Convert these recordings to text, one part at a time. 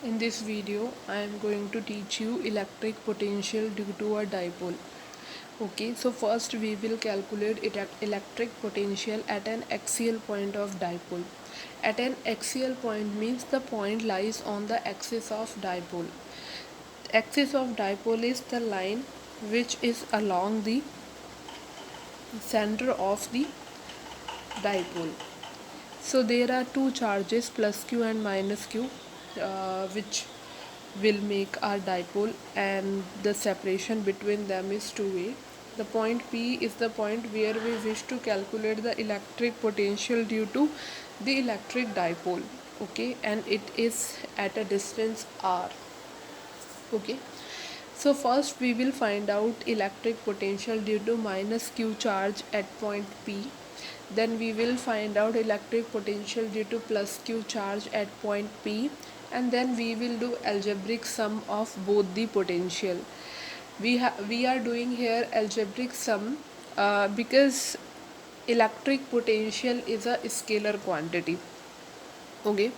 In this video, I am going to teach you electric potential due to a dipole. Okay, so first we will calculate electric potential at an axial point of dipole. At an axial point means the point lies on the axis of dipole. Axis of dipole is the line which is along the center of the dipole. So there are two charges plus q and minus q which will make our dipole, and the separation between them is 2a. The point P is the point where we wish to calculate the electric potential due to the electric dipole. Okay, and it is at a distance r. Okay, so first we will find out electric potential due to minus q charge at point P. Then we will find out electric potential due to plus q charge at point P, and then we will do algebraic sum of both the potential. We are doing here algebraic sum because electric potential is a scalar quantity. Okay,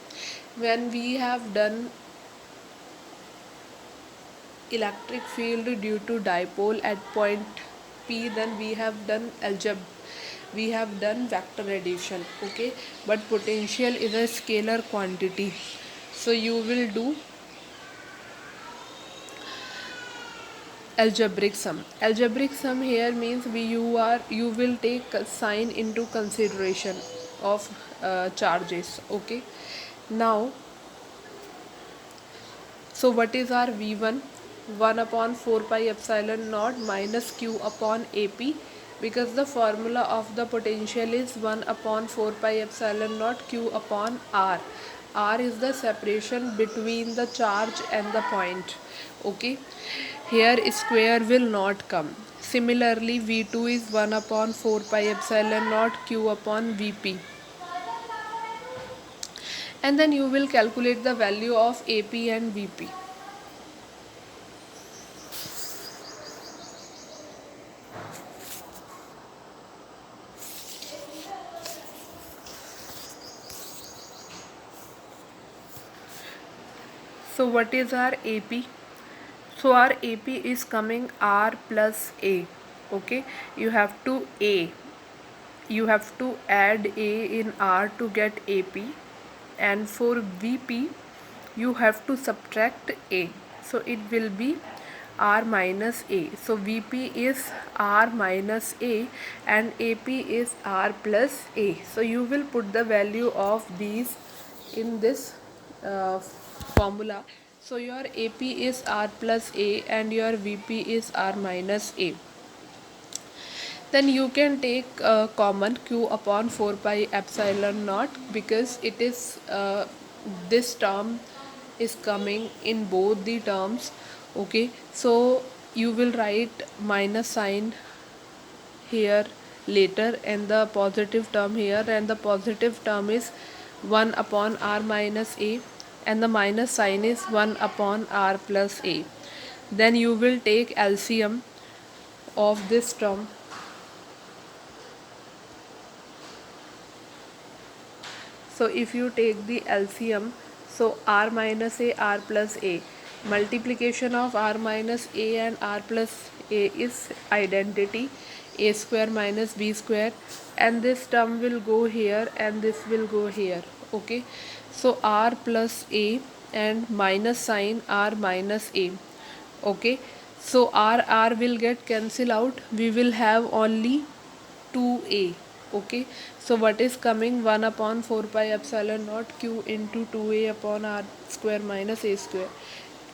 when we have done electric field due to dipole at point P, then we have done we have done vector addition. Okay, but potential is a scalar quantity, so you will do algebraic sum. Algebraic sum here means you will take sign into consideration of charges. Okay, now so what is our V1? 1 upon 4 pi epsilon naught minus q upon AP, because the formula of the potential is 1 upon 4 pi epsilon naught q upon R. R is the separation between the charge and the point. Okay, here square will not come. Similarly, V2 is 1 upon 4 pi epsilon naught q upon VP, and then you will calculate the value of AP and VP. So what is our AP? So our AP is coming R plus A. Okay, you have to add A in R to get AP, and for VP you have to subtract A, so it will be R minus A. So VP is R minus A and AP is R plus A. So you will put the value of these in this formula. So your AP is R plus A and your VP is R minus A. Then you can take common q upon 4 pi epsilon naught, because it is this term is coming in both the terms. Okay, so you will write minus sign here later and the positive term here, and the positive term is 1 upon r minus a, and the minus sign is 1 upon r plus a. Then you will take LCM of this term. So if you take the LCM, so r minus a, r plus a, multiplication of r minus a and r plus a is identity, a square minus b square, and this term will go here and this will go here. Okay, so r plus a and minus sign r minus a. Okay, so r will get cancel out, we will have only 2a. Okay, so what is coming? 1 upon 4 pi epsilon naught q into 2a upon r square minus a square.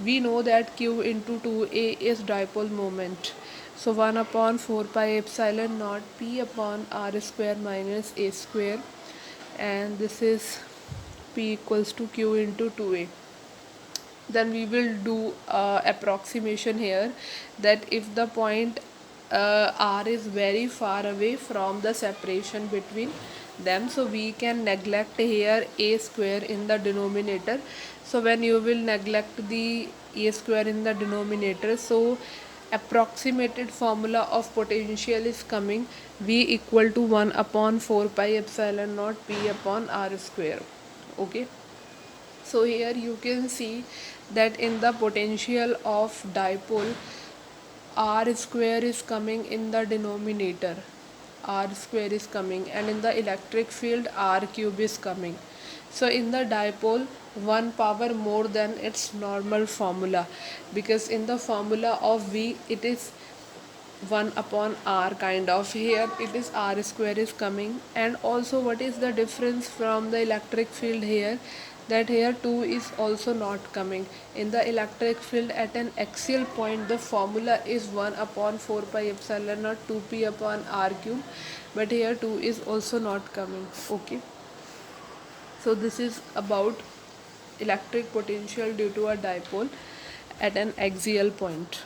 We know that q into 2a is dipole moment, so 1 upon 4 pi epsilon naught p upon r square minus a square, and this is p equals to q into 2a. Then we will do approximation here, that if the point r is very far away from the separation between them, so we can neglect here a square in the denominator. So when you will neglect the a square in the denominator, so approximated formula of potential is coming V equal to 1 upon 4 pi epsilon naught p upon r square. Okay, So here you can see that in the potential of dipole, r square is coming in the denominator, r square is coming, and in the electric field r cube is coming. So in the dipole, 1 power more than its normal formula, because in the formula of V it is 1 upon r kind of. Here it is r square is coming. And also, what is the difference from the electric field here, that here 2 is also not coming. In the electric field at an axial point, the formula is 1 upon 4 pi epsilon naught 2p upon r cube, but here 2 is also not coming. Okay, so this is about electric potential due to a dipole at an axial point.